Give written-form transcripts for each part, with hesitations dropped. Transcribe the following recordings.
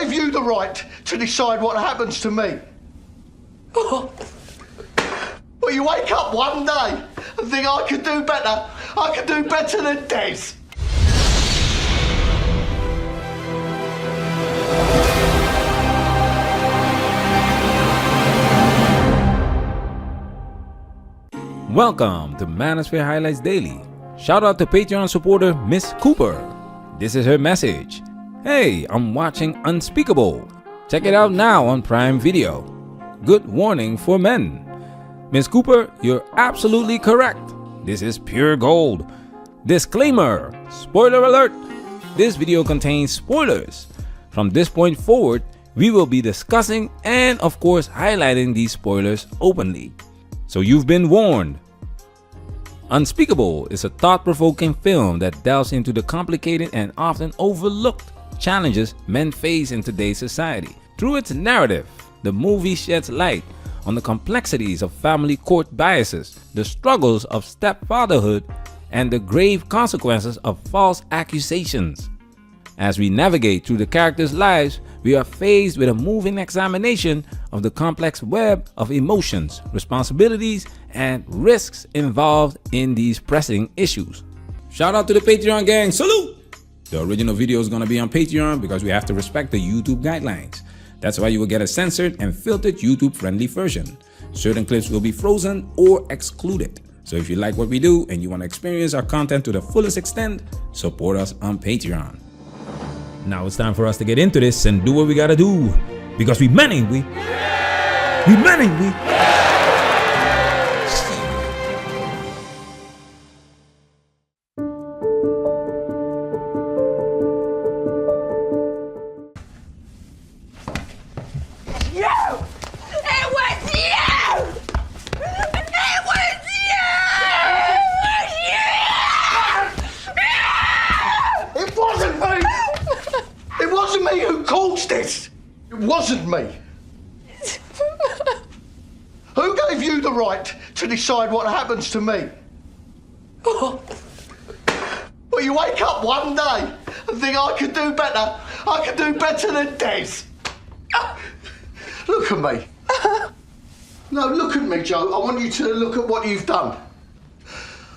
gave you the right to decide what happens to me? Well, you wake up one day and think I could do better. I could do better than Des. Welcome to Manosphere Highlights Daily. Shout out to Patreon supporter Miss Cooper. This is her message. Hey, I'm watching Unspeakable. Check it out now on Prime Video. Good warning for men. Miss Cooper, you're absolutely correct. This is pure gold. Disclaimer, spoiler alert. This video contains spoilers. From this point forward, we will be discussing and of course highlighting these spoilers openly. So you've been warned. Unspeakable is a thought-provoking film that delves into the complicated and often overlooked challenges men face in today's society. Through its narrative, the movie sheds light on the complexities of family court biases, the struggles of stepfatherhood, and the grave consequences of false accusations. As we navigate through the characters' lives, we are faced with a moving examination of the complex web of emotions, responsibilities, and risks involved in these pressing issues. Shout out to the Patreon gang, salute! The original video is going to be on Patreon because we have to respect the YouTube guidelines. That's why you will get a censored and filtered YouTube-friendly version. Certain clips will be frozen or excluded. So if you like what we do and you want to experience our content to the fullest extent, support us on Patreon. Now it's time for us to get into this and do what we gotta do. Because we men, ain't we? We men, ain't we? It wasn't me. Who gave you the right to decide what happens to me? Well, you wake up one day and think I could do better. I could do better than Des. Look at me. No, look at me, Joe. I want you to look at what you've done.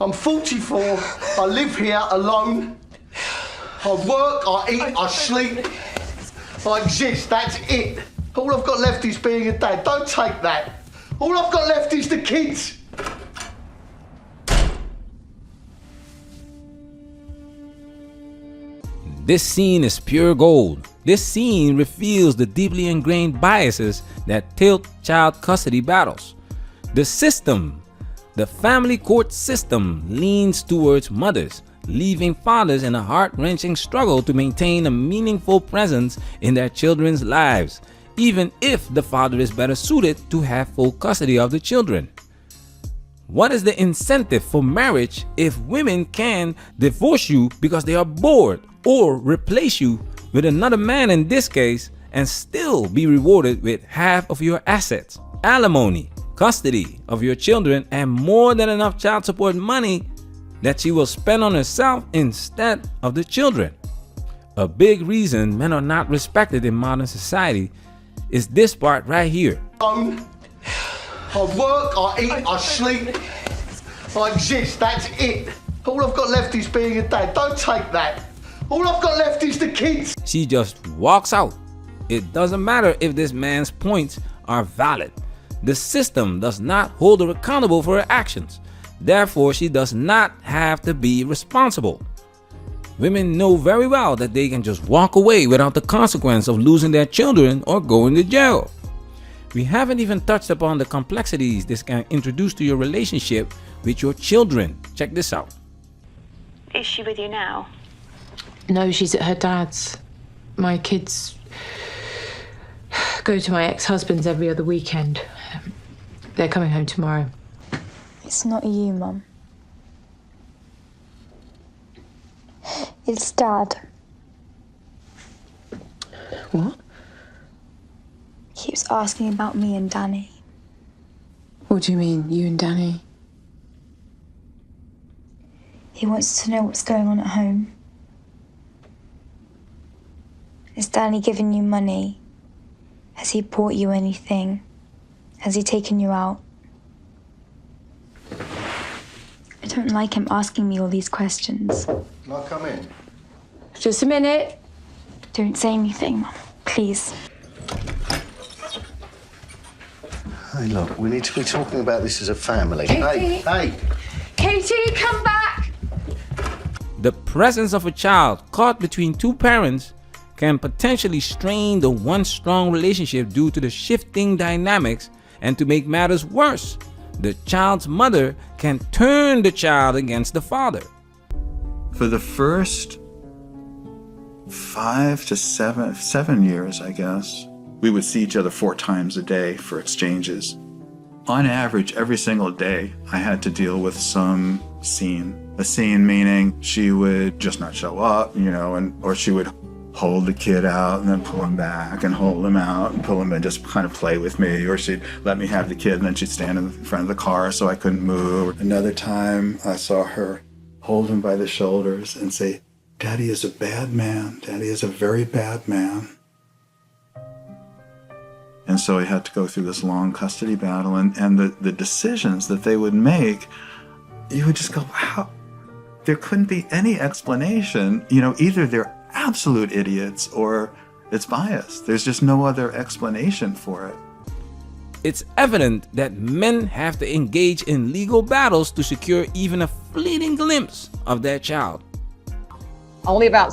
I'm 44. I live here alone. I work, I eat, I sleep. I exist, that's it. All I've got left is being a dad. Don't take that. All I've got left is the kids. This scene is pure gold. This scene reveals the deeply ingrained biases that tilt child custody battles. The system, the family court system, leans towards mothers, leaving fathers in a heart-wrenching struggle to maintain a meaningful presence in their children's lives, even if the father is better suited to have full custody of the children. What is the incentive for marriage if women can divorce you because they are bored or replace you with another man in this case and still be rewarded with half of your assets, alimony, custody of your children, and more than enough child support money that she will spend on herself instead of the children? A big reason men are not respected in modern society is this part right here. I work, I eat, I sleep, I exist, that's it. All I've got left is being a dad. Don't take that. All I've got left is the kids. She just walks out. It doesn't matter if this man's points are valid. The system does not hold her accountable for her actions. Therefore, she does not have to be responsible. Women know very well that they can just walk away without the consequence of losing their children or going to jail. We haven't even touched upon the complexities this can introduce to your relationship with your children. Check this out. Is she with you now? No, she's at her dad's. My kids go to my ex-husband's every other weekend. They're coming home tomorrow. It's not you, Mum. It's Dad. What? Keeps asking about me and Danny. What do you mean, you and Danny? He wants to know what's going on at home. Has Danny given you money? Has he bought you anything? Has he taken you out? I don't like him asking me all these questions. Can I come in? Just a minute. Don't say anything, Mum. Please. Hey, look, we need to be talking about this as a family. Katie. Hey! Katie, come back! The presence of a child caught between two parents can potentially strain the once strong relationship due to the shifting dynamics, and to make matters worse, the child's mother can turn the child against the father. For the first 5 to 7 years, I guess, we would see each other 4 times a day for exchanges. On average, every single day, I had to deal with some scene. A scene meaning she would just not show up, or she would hold the kid out and then pull him back and hold him out and pull him and just kind of play with me, or she'd let me have the kid and then she'd stand in front of the car so I couldn't move. Another time I saw her hold him by the shoulders and say, "Daddy is a bad man. Daddy is a very bad man." And so I had to go through this long custody battle, and the decisions that they would make, you would just go, how? There couldn't be any explanation. Either they're absolute idiots or it's biased. There's just no other explanation for it. It's evident that men have to engage in legal battles to secure even a fleeting glimpse of their child. Only about,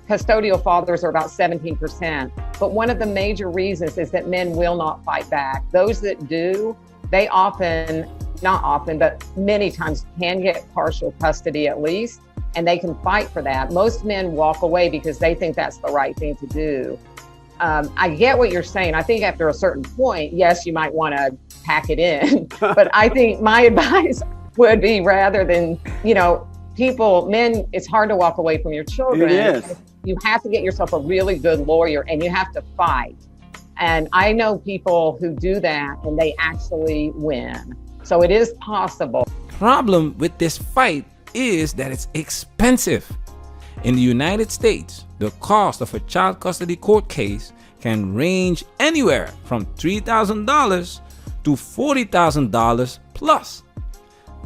custodial fathers are about 17%. But one of the major reasons is that men will not fight back. Those that do, they not often, but many times can get partial custody at least, and they can fight for that. Most men walk away because they think that's the right thing to do. I get what you're saying. I think after a certain point, yes, you might want to pack it in. But I think my advice would be, rather than, men, it's hard to walk away from your children. It is. You have to get yourself a really good lawyer, and you have to fight. And I know people who do that and they actually win. So it is possible. Problem with this fight is that it's expensive. In the United States, the cost of a child custody court case can range anywhere from $3,000 to $40,000 plus.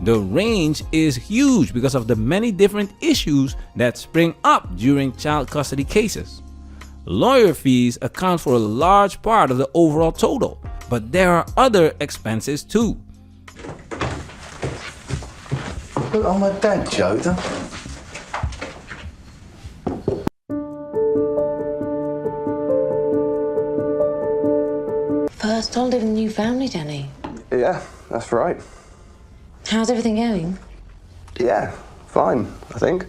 The range is huge because of the many different issues that spring up during child custody cases. Lawyer fees account for a large part of the overall total, but there are other expenses too. Look, I'm a dad, Joe. First holiday in the new family, Danny. Yeah, that's right. How's everything going? Yeah, fine, I think.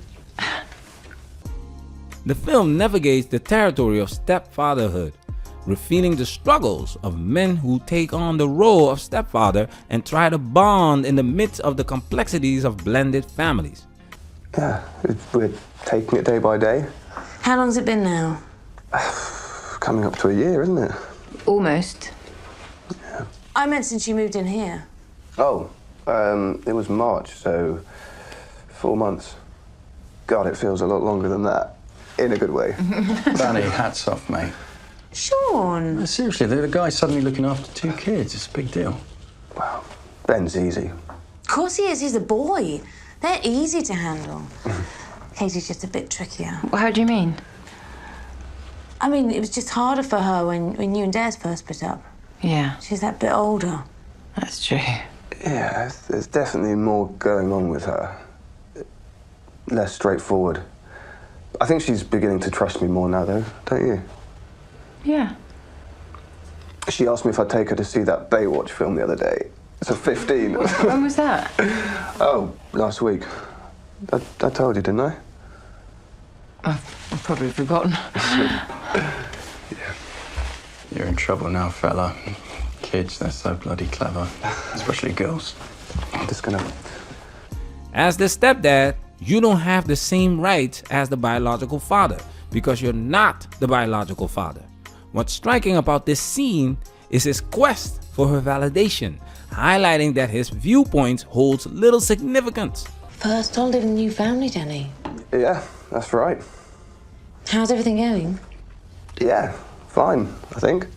The film navigates the territory of stepfatherhood, revealing the struggles of men who take on the role of stepfather and try to bond in the midst of the complexities of blended families. Yeah, we're taking it day by day. How long's it been now? Coming up to a year, isn't it? Almost. Yeah. I meant since you moved in here. Oh, it was March, so 4 months. God, it feels a lot longer than that, in a good way. Danny, hats off, mate. Sean. Seriously, the guy's suddenly looking after 2 kids. It's a big deal. Wow, Ben's easy. Of course he is. He's a boy. They're easy to handle. Katie's just a bit trickier. How do you mean? I mean, it was just harder for her when you and Des first split up. Yeah. She's that bit older. That's true. Yeah, there's definitely more going on with her. Less straightforward. I think she's beginning to trust me more now, though, don't you? Yeah. She asked me if I'd take her to see that Baywatch film the other day. It's a 15. When was that? Oh, last week. I told you, didn't I? I've probably forgotten. Yeah. You're in trouble now, fella. Kids, they're so bloody clever. Especially girls. I'm just gonna... As the stepdad, you don't have the same rights as the biological father because you're not the biological father. What's striking about this scene is his quest for her validation, highlighting that his viewpoint holds little significance. First holiday in the new family, Danny. Yeah, that's right. How's everything going? Yeah, fine, I think.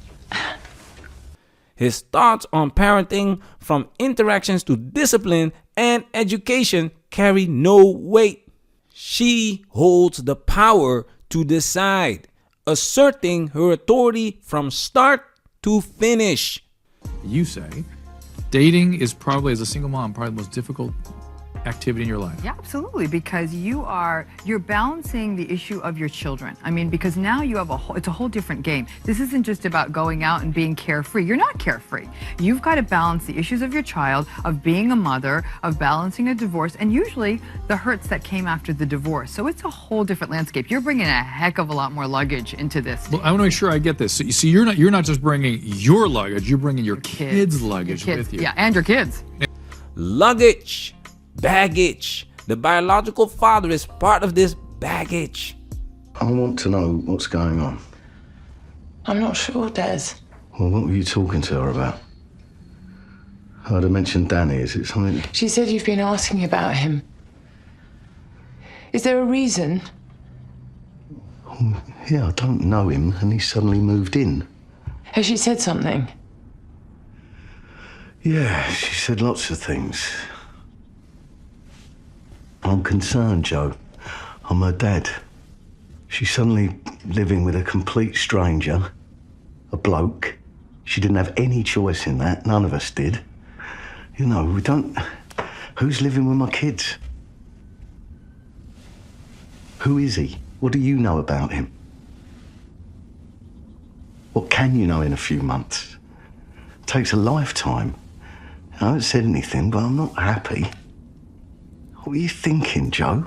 His thoughts on parenting, from interactions to discipline and education, carry no weight. She holds the power to decide, asserting her authority from start to finish. You say dating is probably, as a single mom, probably the most difficult activity in your life. Yeah, absolutely, because you're balancing the issue of your children. I mean, because now you have it's a whole different game. This isn't just about going out and being carefree. You're not carefree. You've got to balance the issues of your child, of being a mother, of balancing a divorce, and usually the hurts that came after the divorce. So it's a whole different landscape. You're bringing a heck of a lot more luggage into this. Well, I want to make sure I get this. So you see, you're not just bringing your luggage, you're bringing your kids' luggage with you. Yeah, and your kids. Luggage. Baggage. The biological father is part of this baggage. I want to know what's going on. I'm not sure, Des. Well, what were you talking to her about? I heard her mention Danny. Is it something? She said you've been asking about him. Is there a reason? Yeah, I don't know him, and he suddenly moved in. Has she said something? Yeah, she said lots of things. I'm concerned, Joe. I'm her dad. She's suddenly living with a complete stranger, a bloke. She didn't have any choice in that. None of us did. You know, we don't... Who's living with my kids? Who is he? What do you know about him? What can you know in a few months? It takes a lifetime. I haven't said anything, but I'm not happy. What are you thinking, Joe?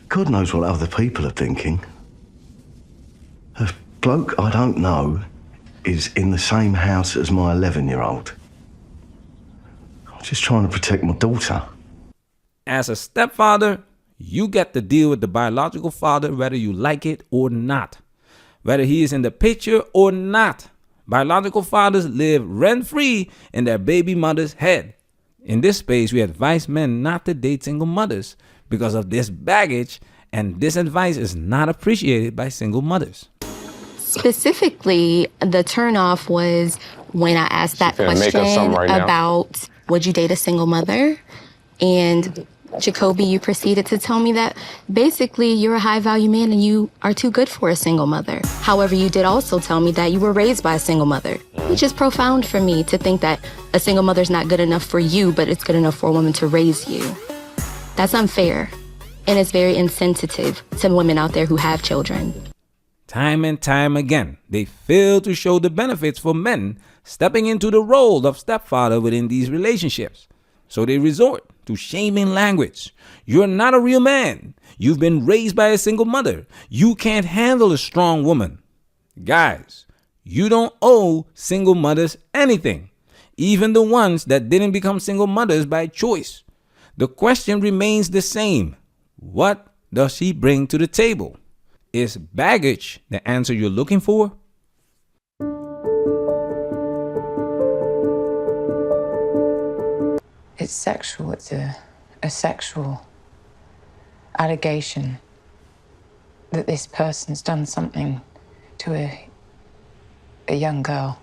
God knows what other people are thinking. A bloke I don't know is in the same house as my 11-year-old. I'm just trying to protect my daughter. As a stepfather, you get to deal with the biological father whether you like it or not. Whether he is in the picture or not. Biological fathers live rent-free in their baby mother's head. In this space, we advise men not to date single mothers because of this baggage, and this advice is not appreciated by single mothers. Specifically, the turnoff was when I asked that question about would you date a single mother? And Jacoby, you proceeded to tell me that basically you're a high-value man and you are too good for a single mother. However, you did also tell me that you were raised by a single mother, which is profound for me to think that a single mother's not good enough for you, but it's good enough for a woman to raise you. That's unfair, and it's very insensitive to women out there who have children. Time and time again, they fail to show the benefits for men stepping into the role of stepfather within these relationships. So they resort to shaming language. You're not a real man. You've been raised by a single mother. You can't handle a strong woman. Guys, you don't owe single mothers anything, even the ones that didn't become single mothers by choice. The question remains the same. What does she bring to the table? Is baggage the answer you're looking for? It's sexual. It's a sexual allegation that this person's done something to a young girl.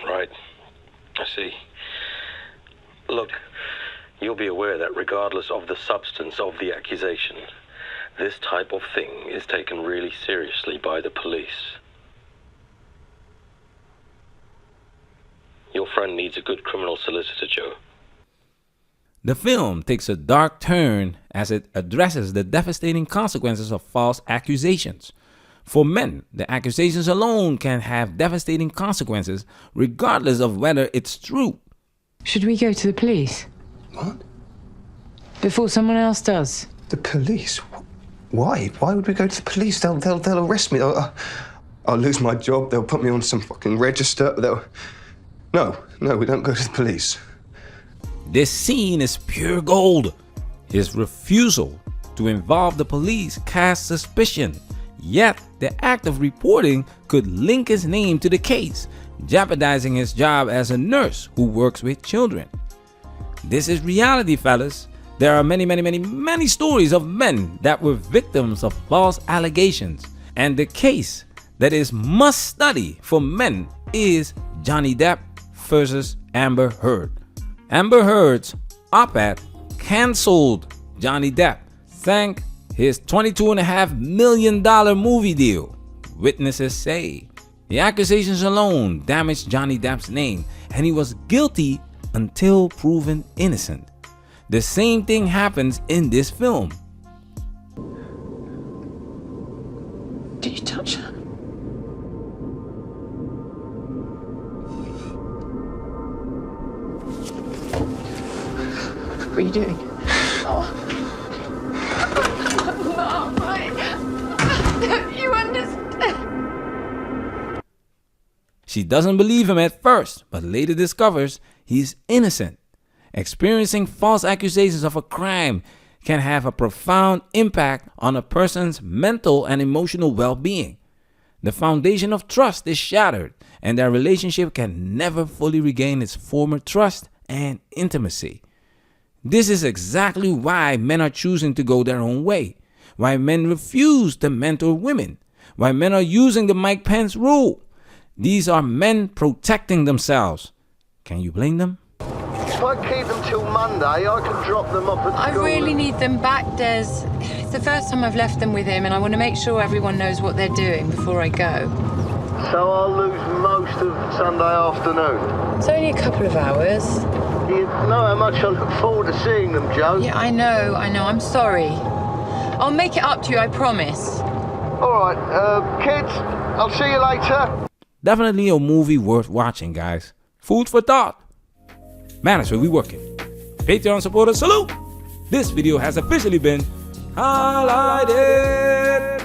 Right. I see. Look, you'll be aware that regardless of the substance of the accusation, this type of thing is taken really seriously by the police. Your friend needs a good criminal solicitor, Joe. The film takes a dark turn as it addresses the devastating consequences of false accusations. For men, the accusations alone can have devastating consequences regardless of whether it's true. Should we go to the police? What? Before someone else does. The police? Why? Why would we go to the police? They'll arrest me. I'll lose my job. They'll put me on some fucking register. No, we don't go to the police. This scene is pure gold. His refusal to involve the police casts suspicion. Yet, the act of reporting could link his name to the case, jeopardizing his job as a nurse who works with children. This is reality, fellas. There are many stories of men that were victims of false allegations. And the case that is must study for men is Johnny Depp versus Amber Heard. Amber Heard's op-ed canceled Johnny Depp, thanks his $22.5 million movie deal. Witnesses say the accusations alone damaged Johnny Depp's name, and he was guilty until proven innocent. The same thing happens in this film. Did you touch her? What are you doing? Oh. Mom, you understand? She doesn't believe him at first, but later discovers he's innocent. Experiencing false accusations of a crime can have a profound impact on a person's mental and emotional well-being. The foundation of trust is shattered, and their relationship can never fully regain its former trust and intimacy. This is exactly why men are choosing to go their own way, why men refuse to mentor women, why men are using the Mike Pence rule. These are men protecting themselves. Can you blame them? If I keep them till Monday, I can drop them off at school. I really need them back, Des. It's the first time I've left them with him, and I want to make sure everyone knows what they're doing before I go. So I'll lose most of Sunday afternoon. It's only a couple of hours. You know how much I look forward to seeing them, Joe. Yeah, I know. I'm sorry. I'll make it up to you, I promise. All right, kids, I'll see you later. Definitely a movie worth watching, guys. Food for thought. Manosphere, we working. Patreon supporters, salute! This video has officially been highlighted.